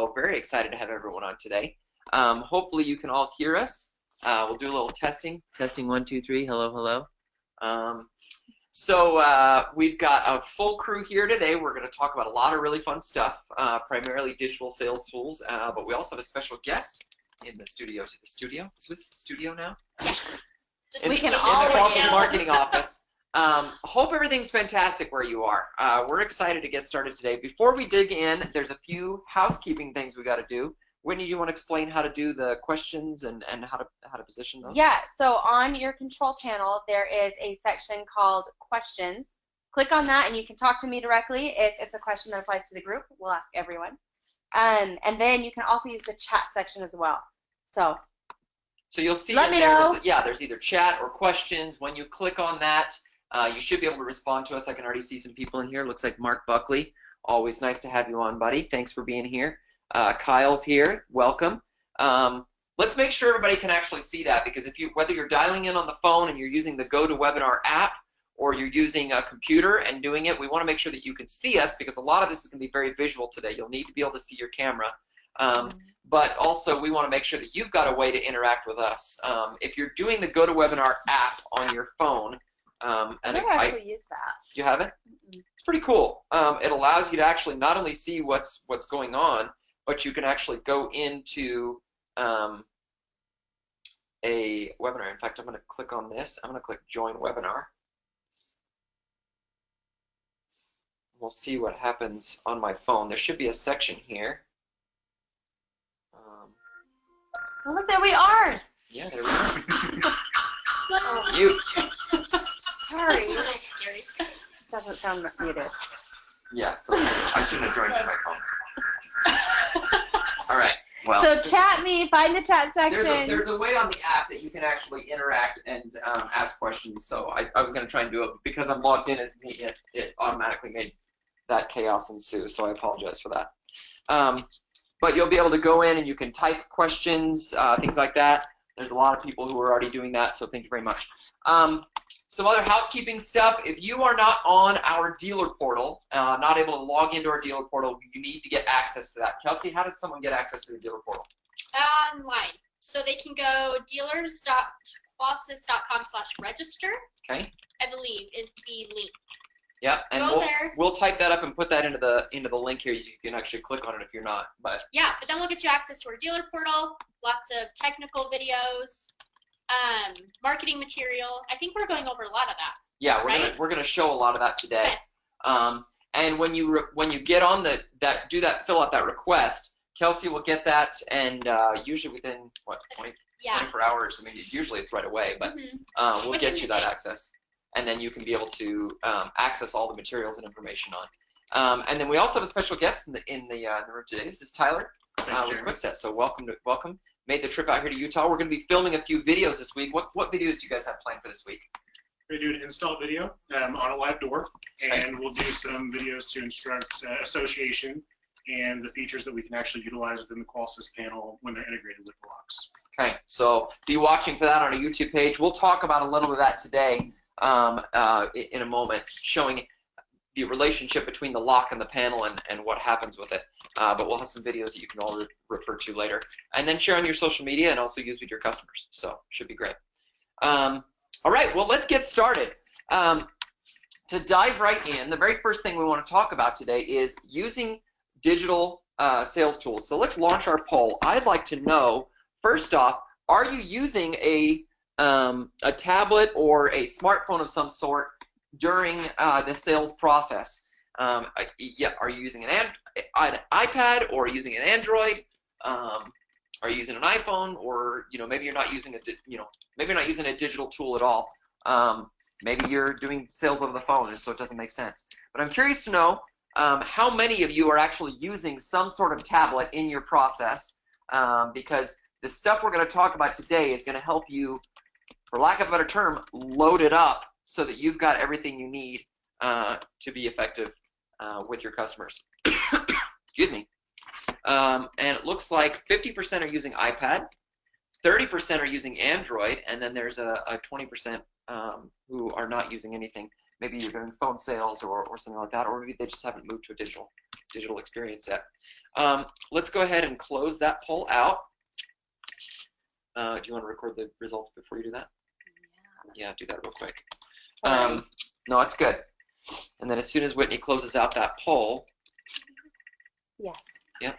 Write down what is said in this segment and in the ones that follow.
Very excited to have everyone on today. Hopefully you can all hear us. We'll do a little testing. Testing 1, 2, 3. Hello, hello. We've got a full crew here today. We're going to talk about a lot of really fun stuff, primarily digital sales tools, but we also have a special guest in the studio. Is this the studio now? We can in the Qolsys Marketing office. Hope everything's fantastic where you are. We're excited to get started today. Before we dig in, there's a few housekeeping things we got to do. Whitney, you want to explain how to do the questions and how to position those? Yeah, so on your control panel, there is a section called Questions. Click on that and you can talk to me directly if it's a question that applies to the group. We'll ask everyone. And then you can also use the chat section as well. So you'll see let me know. There's either chat or questions. When you click on that, you should be able to respond to us. I can already see some people in here. Looks like Mark Buckley. Always nice to have you on, buddy. Thanks for being here. Kyle's here. Welcome. Let's make sure everybody can actually see that, because whether you're dialing in on the phone and you're using the GoToWebinar app or you're using a computer and doing it, we want to make sure that you can see us, because a lot of this is going to be very visual today. You'll need to be able to see your camera. But also we want to make sure that you've got a way to interact with us. If you're doing the GoToWebinar app on your phone, I've never actually used that. You haven't? It's pretty cool. It allows you to actually not only see what's going on, but you can actually go into a webinar. In fact, I'm going to click on this. I'm going to click Join Webinar. We'll see what happens on my phone. There should be a section here. Oh, look, there we are. Yeah, there we are. Sorry. Doesn't sound muted. Yeah, so I shouldn't have joined my phone. All right. Well. So chat me. Find the chat section. There's a way on the app that you can actually interact and ask questions. So I was going to try and do it, but because I'm logged in as me, it automatically made that chaos ensue. So I apologize for that. But you'll be able to go in and you can type questions, things like that. There's a lot of people who are already doing that, so thank you very much. Some other housekeeping stuff. If you are not on our dealer portal, not able to log into our dealer portal, you need to get access to that. Kelsey, how does someone get access to the dealer portal? Online. So they can go dealers.qolsys.com/register. Okay. I believe is the link. Yeah, and go there. We'll type that up and put that into the link here. You can actually click on it if you're not. But yeah, but then we'll get you access to our dealer portal, lots of technical videos, marketing material. I think we're going over a lot of that. Yeah, we're gonna show a lot of that today. Okay. And when you get on fill out that request, Kelsey will get that, and usually within what 24 hours. I mean, usually it's right away, but we'll get you that access. And then you can be able to access all the materials and information on. And then we also have a special guest in the room today. This is Tyler with Kwikset. So welcome. Made the trip out here to Utah. We're going to be filming a few videos this week. What videos do you guys have planned for this week? We're going to do an install video on a live door, and we'll do some videos to instruct association and the features that we can actually utilize within the Qolsys panel when they're integrated with the locks. Okay, so be watching for that on our YouTube page. We'll talk about a little of that today. In a moment, showing the relationship between the lock and the panel and what happens with it. But we'll have some videos that you can all refer to later. And then share on your social media and also use with your customers. So should be great. All right, well, let's get started. To dive right in, the very first thing we want to talk about today is using digital sales tools. So let's launch our poll. I'd like to know, first off, are you using a tablet or a smartphone of some sort during the sales process? Yeah, are you using an iPad or using an Android? Are you using an iPhone, or maybe you're not using a digital tool at all? Maybe you're doing sales over the phone, and so it doesn't make sense. But I'm curious to know how many of you are actually using some sort of tablet in your process, because the stuff we're going to talk about today is going to help you, for lack of a better term, load it up so that you've got everything you need to be effective with your customers. Excuse me. And it looks like 50% are using iPad, 30% are using Android, and then there's a 20% who are not using anything. Maybe you're doing phone sales or something like that, or maybe they just haven't moved to a digital digital experience set. Let's go ahead and close that poll out. Do you want to record the results before you do that? Yeah, do that real quick. No, it's good. And then as soon as Whitney closes out that poll. Yes. Yep.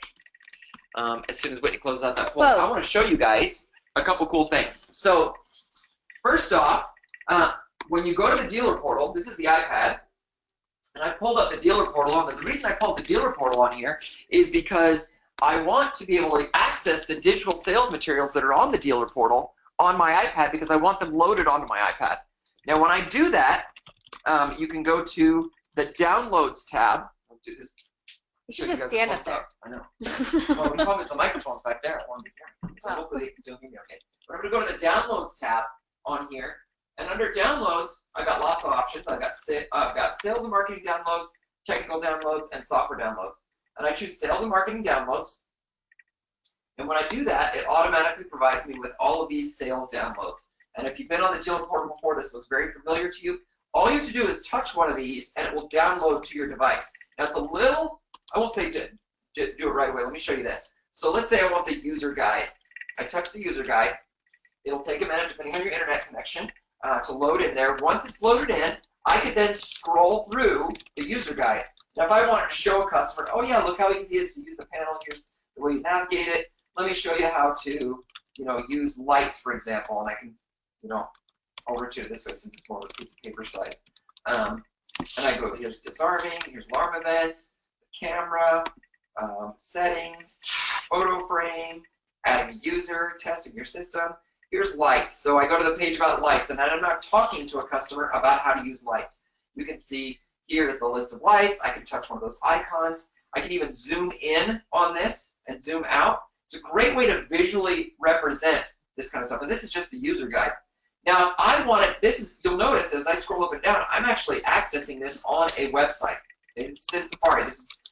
As soon as Whitney closes out that poll, I want to show you guys a couple cool things. So first off, when you go to the dealer portal, this is the iPad, and I pulled up the dealer portal on. The reason I pulled the dealer portal on here is because I want to be able to access the digital sales materials that are on the dealer portal on my iPad because I want them loaded onto my iPad. Now, when I do that, you can go to the Downloads tab. I'll do this. You should just stand up there. I know. Well, the problem is the microphone's back there. I want to be here. So hopefully you can still hear me okay. But I'm going to go to the Downloads tab on here. And under Downloads, I've got lots of options. I've got Sales and Marketing Downloads, Technical Downloads, and Software Downloads. And I choose Sales and Marketing Downloads. And when I do that, it automatically provides me with all of these sales downloads. And if you've been on the dealer portal before, this looks very familiar to you. All you have to do is touch one of these, and it will download to your device. Now, it's a little, I won't say do it right away. Let me show you this. So let's say I want the user guide. I touch the user guide. It'll take a minute, depending on your internet connection, to load in there. Once it's loaded in, I could then scroll through the user guide. Now, if I wanted to show a customer, oh yeah, look how easy it is to use the panel. Here's the way you navigate it. Let me show you how to, use lights, for example, and I can, I'll rotate it this way since it's more of a piece of paper size. And I go, here's disarming, here's alarm events, camera, settings, photo frame, adding a user, testing your system. Here's lights. So I go to the page about lights, and I'm not talking to a customer about how to use lights. You can see here's the list of lights. I can touch one of those icons. I can even zoom in on this and zoom out. It's a great way to visually represent this kind of stuff. And this is just the user guide. Now, if I want it, you'll notice as I scroll up and down, I'm actually accessing this on a website. It's in Safari.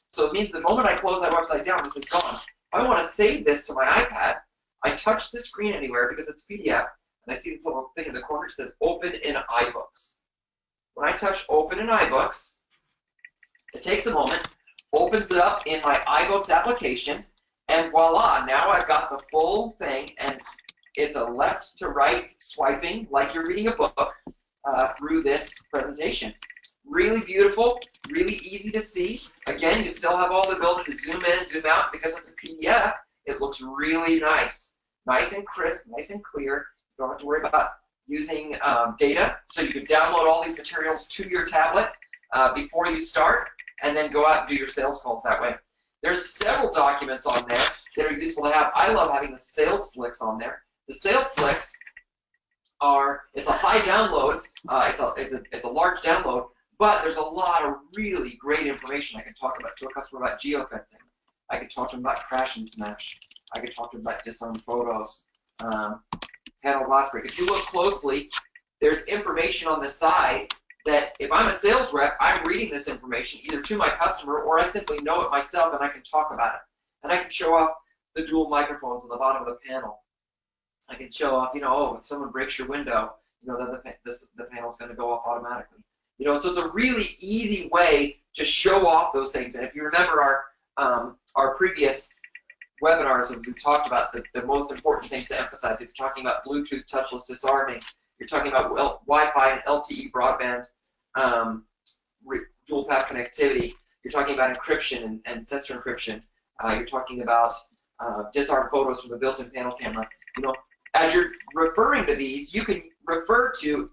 So it means the moment I close that website down, this is gone. If I want to save this to my iPad, I touch the screen anywhere because it's PDF, and I see this little thing in the corner that says Open in iBooks. When I touch Open in iBooks, it takes a moment, opens it up in my iBooks application, and voila, now I've got the full thing, and it's a left to right swiping like you're reading a book through this presentation. Really beautiful, really easy to see. Again, you still have all the ability to zoom in and zoom out because it's a PDF. It looks really nice. Nice and crisp, nice and clear. You don't have to worry about using data. So you can download all these materials to your tablet before you start and then go out and do your sales calls that way. There's several documents on there that are useful to have. I love having the sales slicks on there. The sales slicks it's a high download. It's a large download, but there's a lot of really great information I can talk about to a customer about geofencing. I could talk to them about crash and smash. I could talk to them about disarm photos, panel glass break. If you look closely, there's information on the side that if I'm a sales rep, I'm reading this information either to my customer or I simply know it myself and I can talk about it. And I can show off the dual microphones on the bottom of the panel. I can show off, if someone breaks your window, then the panel's going to go off automatically. So it's a really easy way to show off those things. And if you remember our previous webinars, as we've talked about the most important things to emphasize, if you're talking about Bluetooth touchless disarming, you're talking about Wi-Fi and LTE broadband dual path connectivity, you're talking about encryption and sensor encryption, you're talking about disarm photos from the built-in panel camera. As you're referring to these, you can refer to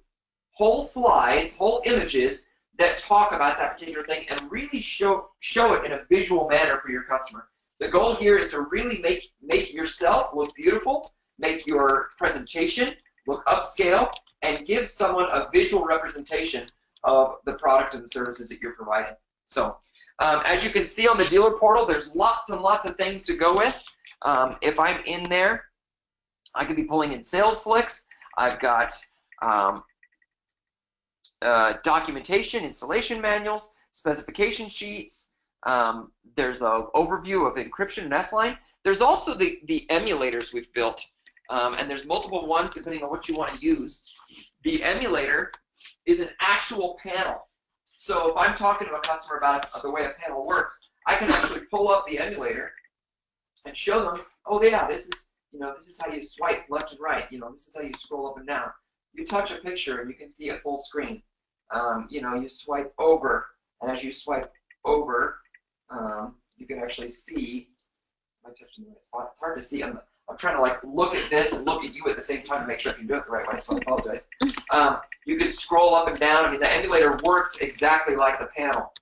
whole slides, whole images that talk about that particular thing and really show it in a visual manner for your customer. The goal here is to really make yourself look beautiful, make your presentation look upscale, and give someone a visual representation of the product and the services that you're providing. So as you can see on the dealer portal, there's lots and lots of things to go with. If I'm in there, I could be pulling in sales slicks. I've got documentation, installation manuals, specification sheets. There's an overview of encryption and S-Line. There's also the emulators we've built, and there's multiple ones depending on what you want to use. The emulator is an actual panel. So if I'm talking to a customer about the way a panel works, I can actually pull up the emulator and show them, oh yeah, this is, this is how you swipe left and right. This is how you scroll up and down. You touch a picture and you can see it full screen. You swipe over, and as you swipe over, you can actually see. Am I touching the right spot? It's hard to see. I'm trying to like look at this and look at you at the same time to make sure I can do it the right way. So I apologize. You can scroll up and down. I mean, the emulator works exactly like the panel.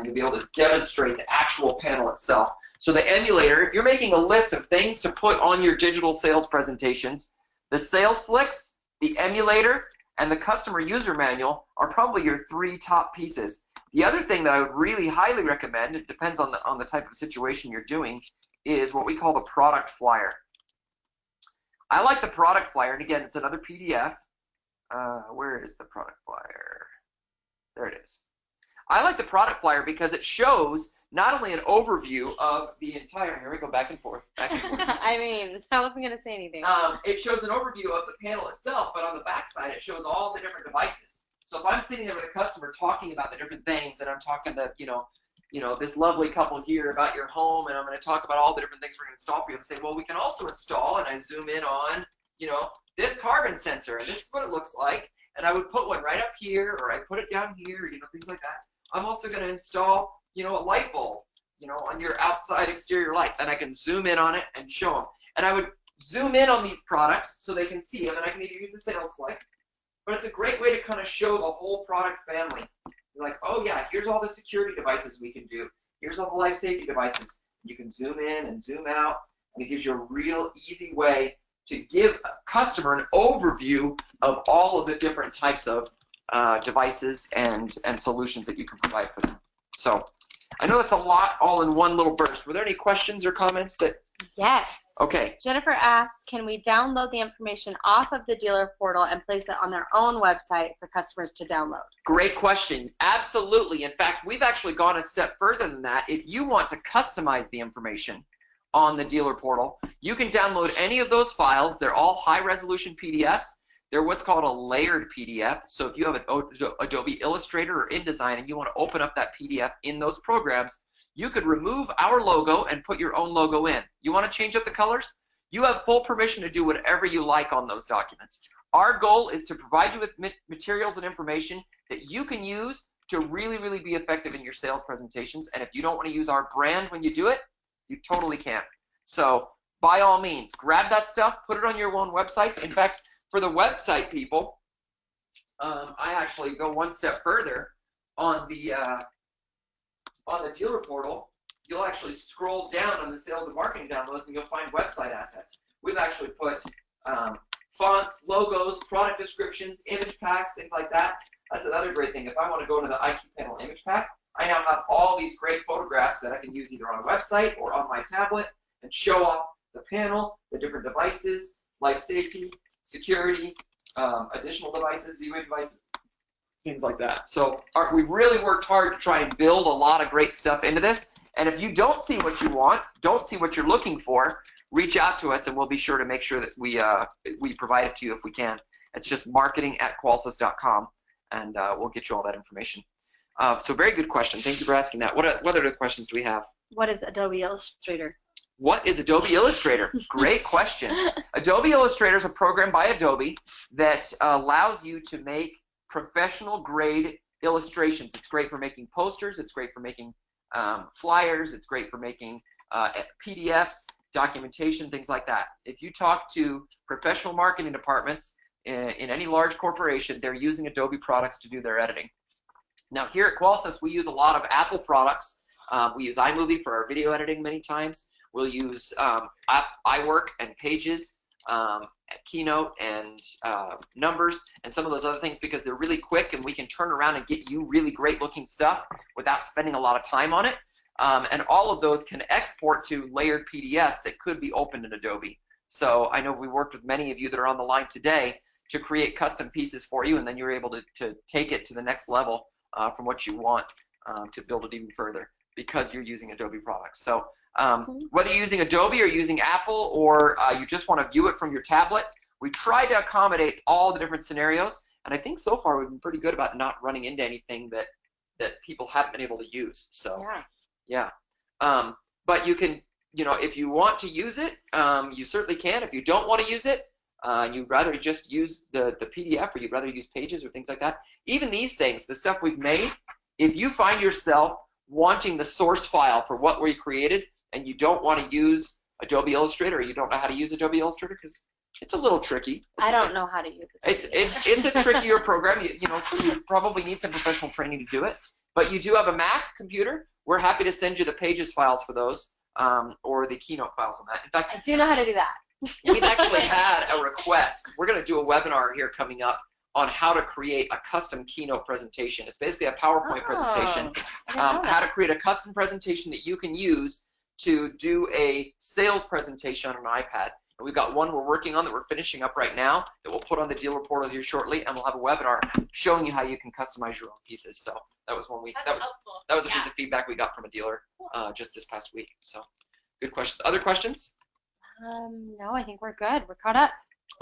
You'll be able to demonstrate the actual panel itself. So the emulator, if you're making a list of things to put on your digital sales presentations, the sales slicks, the emulator, and the customer user manual are probably your 3 top pieces. The other thing that I would really highly recommend, it depends on the type of situation you're doing, is what we call the product flyer. I like the product flyer, and again, it's another PDF. Where is the product flyer? There it is. I like the product flyer because it shows not only an overview of the entire, here we go back and forth, I mean, I wasn't going to say anything. It shows an overview of the panel itself, but on the back side, it shows all the different devices. So if I'm sitting there with a customer talking about the different things, and I'm talking to, this lovely couple here about your home, and I'm going to talk about all the different things we're going to install for you, I'm saying, well, we can also install, and I zoom in on, this carbon sensor, and this is what it looks like, and I would put one right up here, or I put it down here, things like that. I'm also going to install, a light bulb, on your outside exterior lights, and I can zoom in on it and show them. And I would zoom in on these products so they can see them, and I can either use a sales slick, but it's a great way to kind of show the whole product family. You're like, oh yeah, here's all the security devices we can do. Here's all the life safety devices. You can zoom in and zoom out, and it gives you a real easy way to give a customer an overview of all of the different types of devices and solutions that you can provide for them. So I know that's a lot all in one little burst. Were there any questions or comments that? Yes. Okay. Jennifer asks, can we download the information off of the dealer portal and place it on their own website for customers to download? Great question. Absolutely. In fact, we've actually gone a step further than that. If you want to customize the information on the dealer portal, you can download any of those files. They're all high-resolution PDFs. They're what's called a layered PDF. So if you have an Adobe Illustrator or InDesign and you want to open up that PDF in those programs, you could remove our logo and put your own logo in. You want to change up the colors? You have full permission to do whatever you like on those documents. Our goal is to provide you with materials and information that you can use to really, really be effective in your sales presentations. And if you don't want to use our brand when you do it, you totally can. So by all means, grab that stuff, put it on your own websites. In fact, for the website people, I actually go one step further. On the dealer portal, you'll actually scroll down on the sales and marketing downloads, and you'll find website assets. We've actually put fonts, logos, product descriptions, image packs, things like that. That's another great thing. If I want to go to the IQ Panel image pack, I now have all these great photographs that I can use either on a website or on my tablet and show off the panel, the different devices, life safety, security, additional devices, Z-Wave devices, things like that. So we've really worked hard to try and build a lot of great stuff into this. And if you don't see what you want, don't see what you're looking for, reach out to us and we'll be sure to make sure that we provide it to you if we can. It's just marketing@Qolsys.com, and we'll get you all that information. So very good question. Thank you for asking that. What other questions do we have? What is Adobe Illustrator? What is Adobe Illustrator? Great question. Adobe Illustrator is a program by Adobe that allows you to make professional grade illustrations. It's great for making posters. It's great for making flyers. It's great for making PDFs, documentation, things like that. If you talk to professional marketing departments in any large corporation, they're using Adobe products to do their editing. Now here at Qolsys, we use a lot of Apple products. We use iMovie for our video editing many times. We'll use iWork and Pages, Keynote and Numbers, and some of those other things because they're really quick and we can turn around and get you really great looking stuff without spending a lot of time on it. And all of those can export to layered PDFs that could be opened in Adobe. So I know we worked with many of you that are on the line today to create custom pieces for you, and then you're able to take it to the next level from what you want to build it even further because you're using Adobe products. So whether you're using Adobe or using Apple or you just want to view it from your tablet, we try to accommodate all the different scenarios, and I think so far we've been pretty good about not running into anything that people haven't been able to use. So yeah. But you can, if you want to use it, you certainly can. If you don't want to use it, and you'd rather just use the PDF, or you'd rather use Pages or things like that, even these things, the stuff we've made, if you find yourself wanting the source file for what we created, and you don't want to use Adobe Illustrator, or you don't know how to use Adobe Illustrator, because it's a little tricky. I don't know how to use it. It's a trickier program. So you probably need some professional training to do it. But you do have a Mac computer. We're happy to send you the Pages files for those, or the Keynote files on that. In fact, I do know how to do that. we've actually had a request. We're going to do a webinar here coming up on how to create a custom Keynote presentation. It's basically a PowerPoint presentation. How to create a custom presentation that you can use to do a sales presentation on an iPad. And we've got one we're working on that we're finishing up right now that we'll put on the dealer portal here shortly, and we'll have a webinar showing you how you can customize your own pieces. So that was one week. That was a piece of feedback we got from a dealer just this past week. So good question. Other questions? No, I think we're good. We're caught up.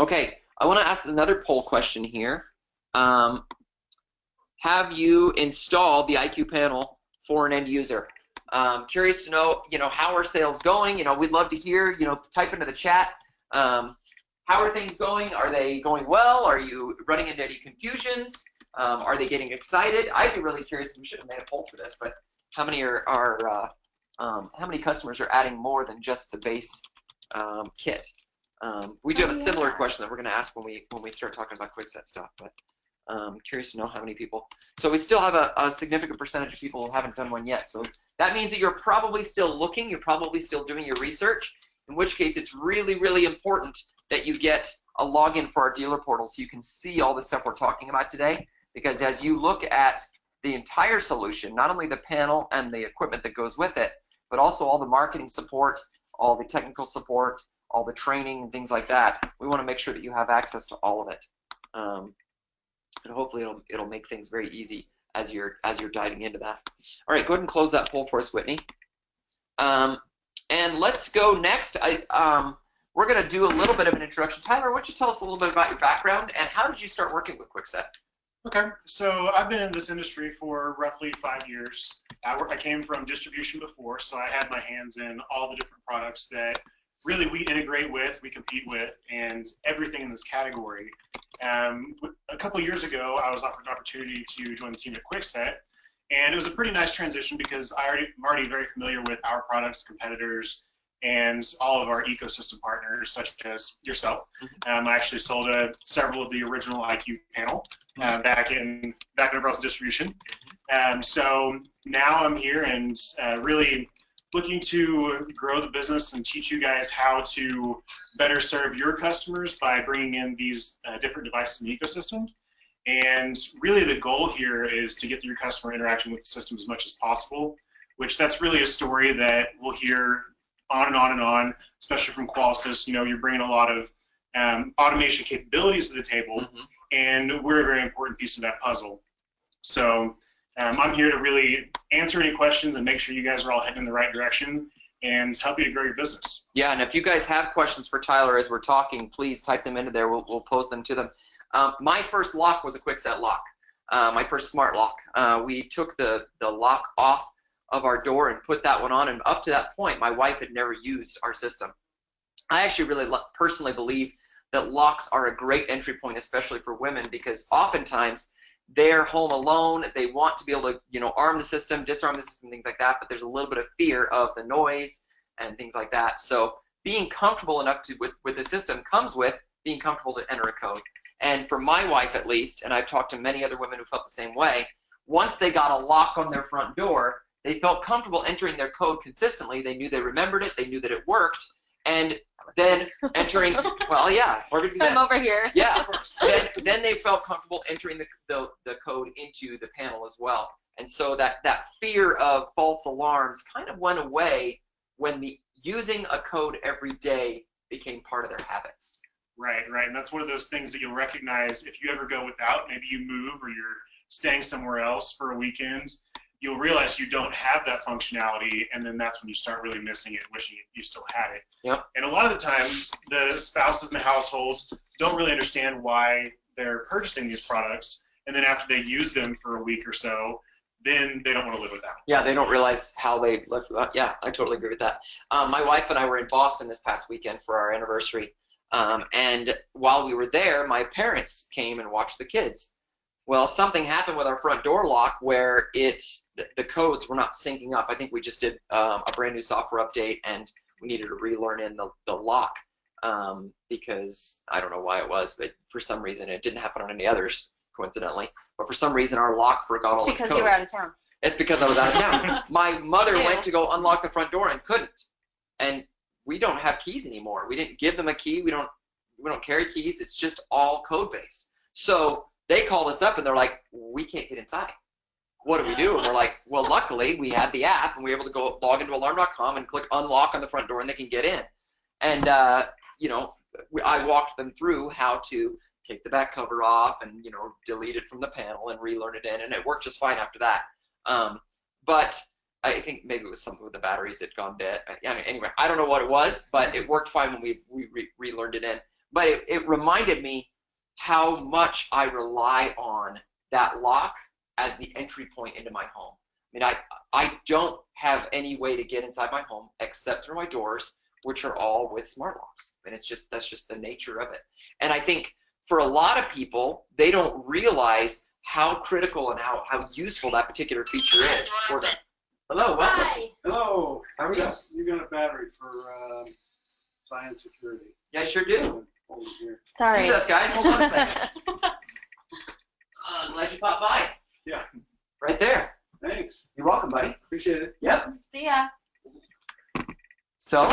Okay, I want to ask another poll question here. Have you installed the IQ panel for an end user? Curious to know, how are sales going? We'd love to hear, type into the chat. How are things going? Are they going well? Are you running into any confusions? Are they getting excited? I'd be really curious. We should have made a poll for this, but how many how many customers are adding more than just the base kit? We do have a similar question that we're going to ask when we start talking about Kwikset stuff, but curious to know how many people. So we still have a significant percentage of people who haven't done one yet. So that means that you're probably still looking, you're probably still doing your research, in which case it's really, really important that you get a login for our dealer portal so you can see all the stuff we're talking about today, because as you look at the entire solution, not only the panel and the equipment that goes with it, but also all the marketing support, all the technical support, all the training and things like that, we want to make sure that you have access to all of it. And hopefully it'll make things very easy as you're diving into that. All right, go ahead and close that poll for us, Whitney. And let's go next. We're going to do a little bit of an introduction. Tyler, why don't you tell us a little bit about your background and how did you start working with Kwikset? Okay, so I've been in this industry for roughly 5 years. I came from distribution before, so I had my hands in all the different products that really we integrate with, we compete with, and everything in this category. A couple years ago, I was offered an opportunity to join the team at Kwikset, and it was a pretty nice transition because I'm already very familiar with our products, competitors, and all of our ecosystem partners, such as yourself. I actually sold several of the original IQ panel back in across distribution. So now I'm here and really looking to grow the business and teach you guys how to better serve your customers by bringing in these different devices in the ecosystem. And really the goal here is to get your customer interacting with the system as much as possible, which that's really a story that we'll hear on and on and on, especially from Qolsys. You're bringing a lot of automation capabilities to the table, and we're a very important piece of that puzzle. So I'm here to really answer any questions and make sure you guys are all heading in the right direction and help you to grow your business. Yeah, and if you guys have questions for Tyler as we're talking, please type them into there. We'll post them to them. My first lock was a Kwikset lock, my first smart lock. We took the lock off of our door and put that one on, and up to that point, my wife had never used our system. I actually really personally believe that locks are a great entry point, especially for women, because oftentimes they're home alone. They want to be able to, arm the system, disarm the system, things like that, but there's a little bit of fear of the noise and things like that. So being comfortable enough with the system comes with being comfortable to enter a code. And for my wife, at least, and I've talked to many other women who felt the same way, once they got a lock on their front door, they felt comfortable entering their code consistently. They knew they remembered it. They knew that it worked. And then entering, well, yeah. I'm over here. Yeah, of course. Then they felt comfortable entering the code into the panel as well. And so that fear of false alarms kind of went away when using a code every day became part of their habits. Right. And that's one of those things that you'll recognize if you ever go without. Maybe you move or you're staying somewhere else for a weekend. You'll realize you don't have that functionality, and then that's when you start really missing it, wishing you still had it. Yep. And a lot of the times, the spouses in the household don't really understand why they're purchasing these products, and then after they use them for a week or so, then they don't want to live with that. Yeah, they don't realize how they live. Yeah, I totally agree with that. My wife and I were in Boston this past weekend for our anniversary, and while we were there, my parents came and watched the kids. Well, something happened with our front door lock where the codes were not syncing up. I think we just did a brand new software update, and we needed to relearn in the lock because I don't know why it was, but for some reason it didn't happen on any others, coincidentally. But for some reason our lock forgot all its codes. It's because you were out of town. It's because I was out of town. My mother went to go unlock the front door and couldn't. And we don't have keys anymore. We didn't give them a key. We don't carry keys. It's just all code based. So they called us up and they're like, we can't get inside. What do we do? And we're like, well, luckily we had the app and we were able to go log into alarm.com and click unlock on the front door and they can get in. And, you know, I walked them through how to take the back cover off and, you know, delete it from the panel and relearn it in. And it worked just fine after that. But I think maybe it was something with the batteries that gone dead. Anyway, I don't know what it was, but it worked fine when we relearned it in. But it reminded me how much I rely on that lock as the entry point into my home. I mean, I don't have any way to get inside my home except through my doors, which are all with smart locks. And that's just the nature of it. And I think for a lot of people, they don't realize how critical and how useful that particular feature is for them. Hello, welcome. Hi. Hello. How are you? You got a battery for science security. Yeah, I sure do. Over here. Sorry. Excuse us, guys. Hold on a second. Glad you popped by. Yeah. Right there. Thanks. You're welcome, buddy. Appreciate it. Yep. See ya. So,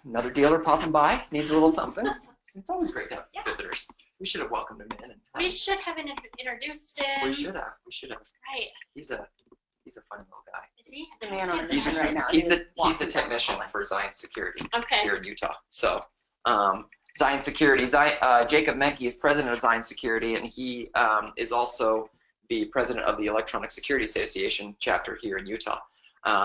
another dealer popping by. Needs a little something. It's always great to have visitors. We should have welcomed him in. We should have introduced him. We should have. We should have. Right. He's a fun little guy. Is he? The man on a He's mission right now. He's the walking technician down the for Zion Security Okay. here in Utah. So, Zion Security. Jacob Menke is president of Zion Security, and he is also the president of the Electronic Security Association chapter here in Utah.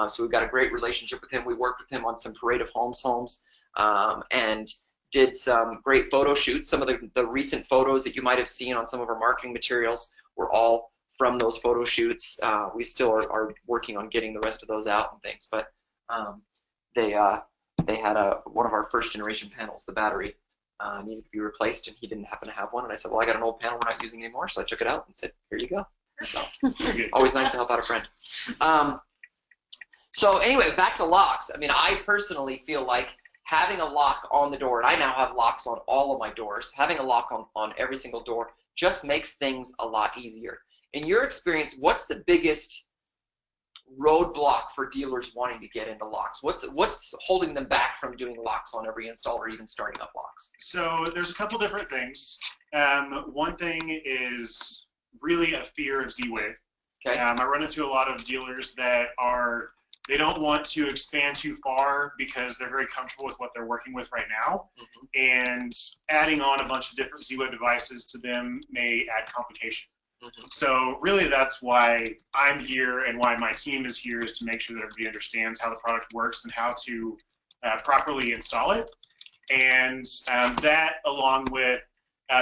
So we've got a great relationship with him. We worked with him on some Parade of Homes, and did some great photo shoots. Some of the recent photos that you might have seen on some of our marketing materials were all from those photo shoots. We still are working on getting the rest of those out and things, but they had one of our first generation panels, the battery, needed to be replaced, and he didn't happen to have one. And I said, well, I got an old panel we're not using anymore, so I took it out and said, here you go. So always nice to help out a friend. So anyway, back to locks. I mean, I personally feel like having a lock on the door, and I now have locks on all of my doors, having a lock on every single door just makes things a lot easier. In your experience, what's the biggest roadblock for dealers wanting to get into locks? What's holding them back from doing locks on every install or even starting up locks? So there's a couple different things. One thing is really a fear of Z-Wave. Okay. I run into a lot of dealers that they don't want to expand too far because they're very comfortable with what they're working with right now. Mm-hmm. And adding on a bunch of different Z-Wave devices to them may add complication. Mm-hmm. So really that's why I'm here and why my team is here, is to make sure that everybody understands how the product works and how to properly install it. And that, along with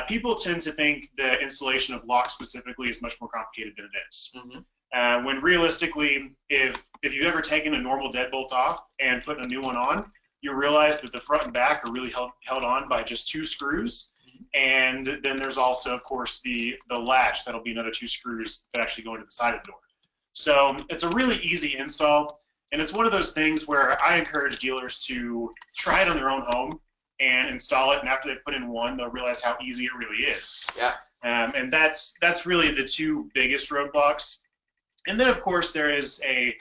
people tend to think the installation of locks specifically is much more complicated than it is. Mm-hmm. When realistically, if you've ever taken a normal deadbolt off and put a new one on, you realize that the front and back are really held on by just 2 screws. And then there's also, of course, the latch. That'll be another 2 screws that actually go into the side of the door. So it's a really easy install. And it's one of those things where I encourage dealers to try it on their own home and install it. And after they put in one, they'll realize how easy it really is. Yeah. And that's really the 2 biggest roadblocks. And then, of course, there is a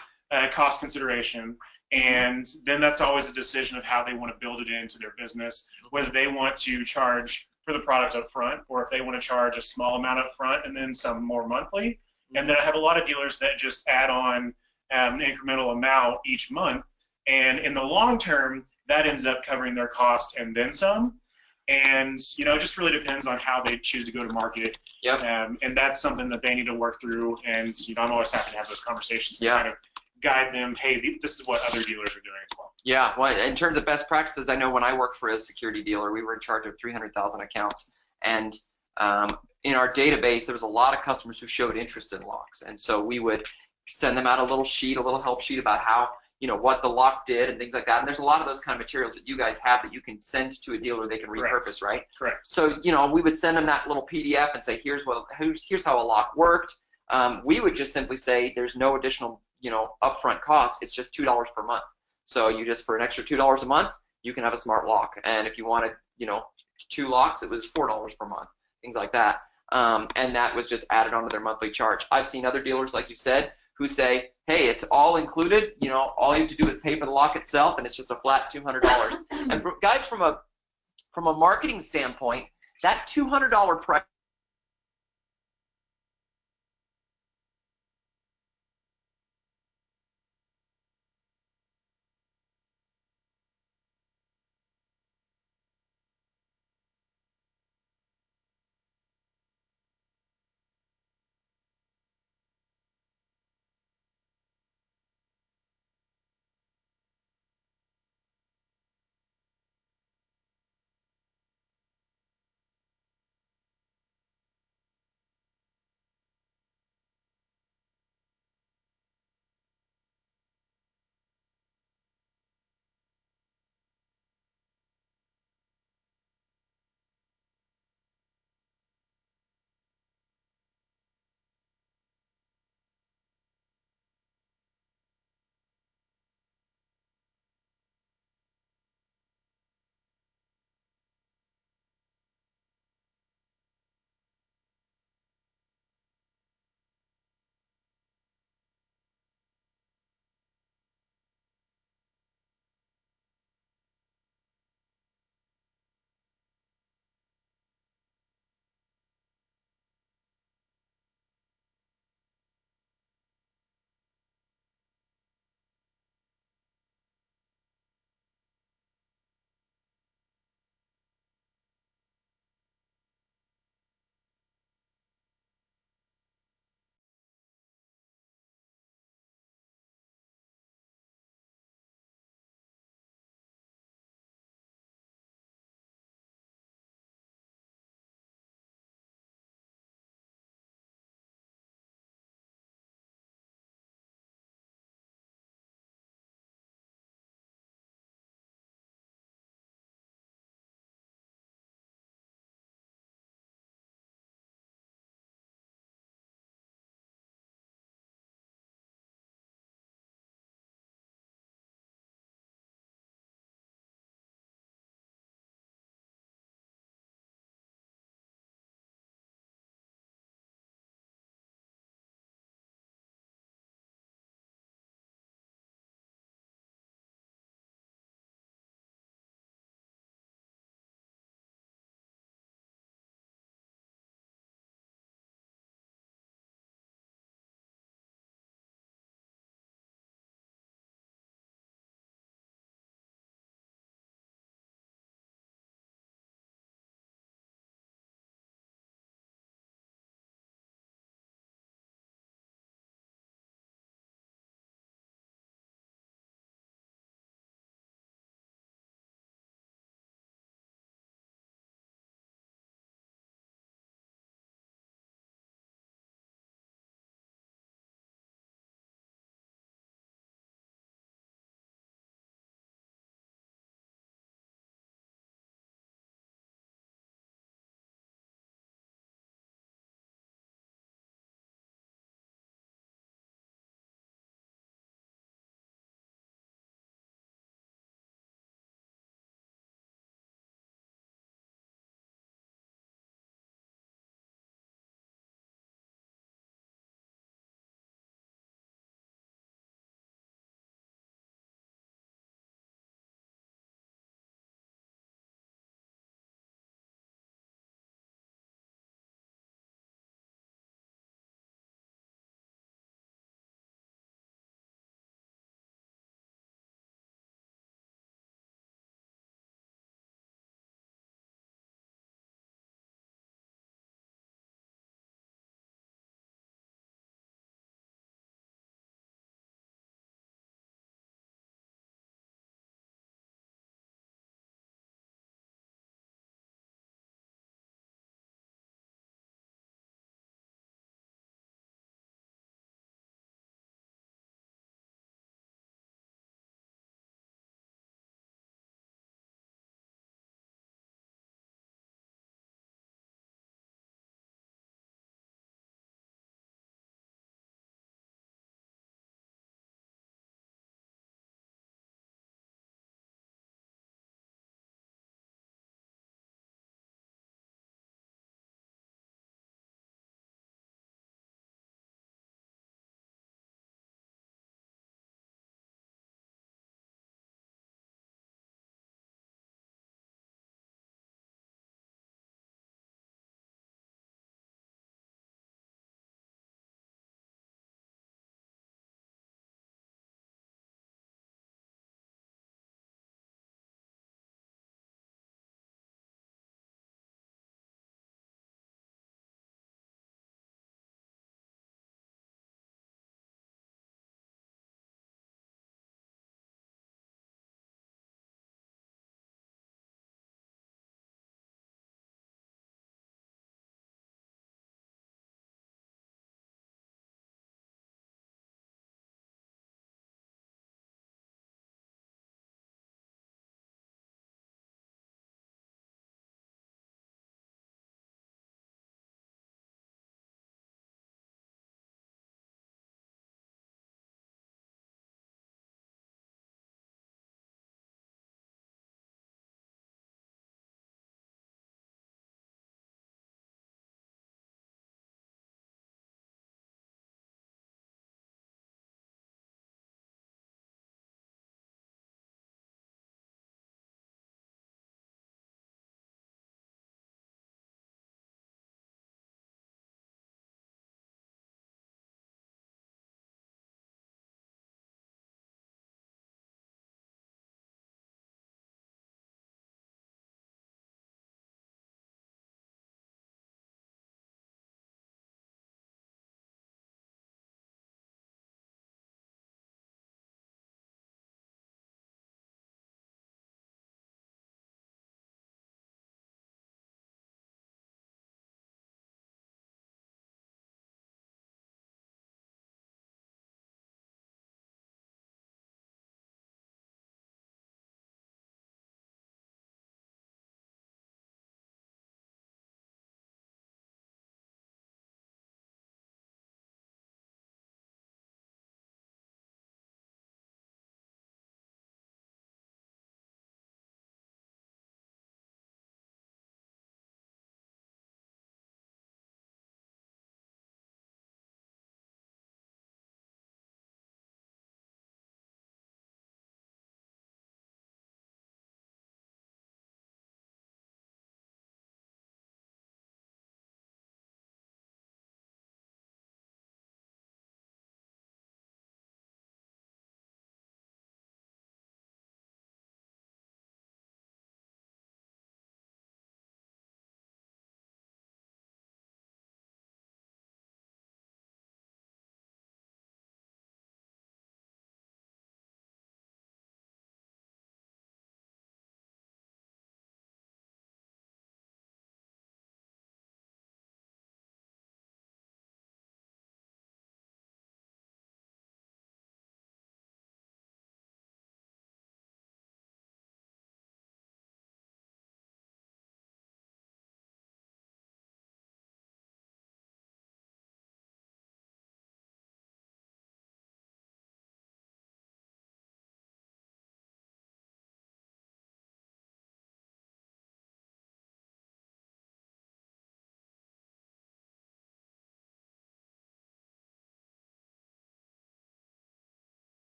cost consideration. And then that's always a decision of how they want to build it into their business, whether they want to charge for the product up front, or if they want to charge a small amount up front and then some more monthly. And then I have a lot of dealers that just add on an incremental amount each month. And in the long term, that ends up covering their cost and then some. And, you know, it just really depends on how they choose to go to market. Yep. And that's something that they need to work through. And, you know, I'm always happy to have those conversations to kind of guide them, hey, this is what other dealers are doing as well. Yeah, well, in terms of best practices, I know when I worked for a security dealer, we were in charge of 300,000 accounts. And in our database, there was a lot of customers who showed interest in locks. And so we would send them out a little sheet, a little help sheet about how, what the lock did and things like that. And there's a lot of those kind of materials that you guys have that you can send to a dealer they can repurpose, right? Correct. So, we would send them that little PDF and say, here's how a lock worked. We would just simply say there's no additional, upfront cost. It's just $2 per month. So you just, for an extra $2 a month, you can have a smart lock. And if you wanted, 2 locks, it was $4 per month, things like that. And that was just added onto their monthly charge. I've seen other dealers, like you said, who say, hey, it's all included. All you have to do is pay for the lock itself, and it's just a flat $200. And guys, from a marketing standpoint, that $200 price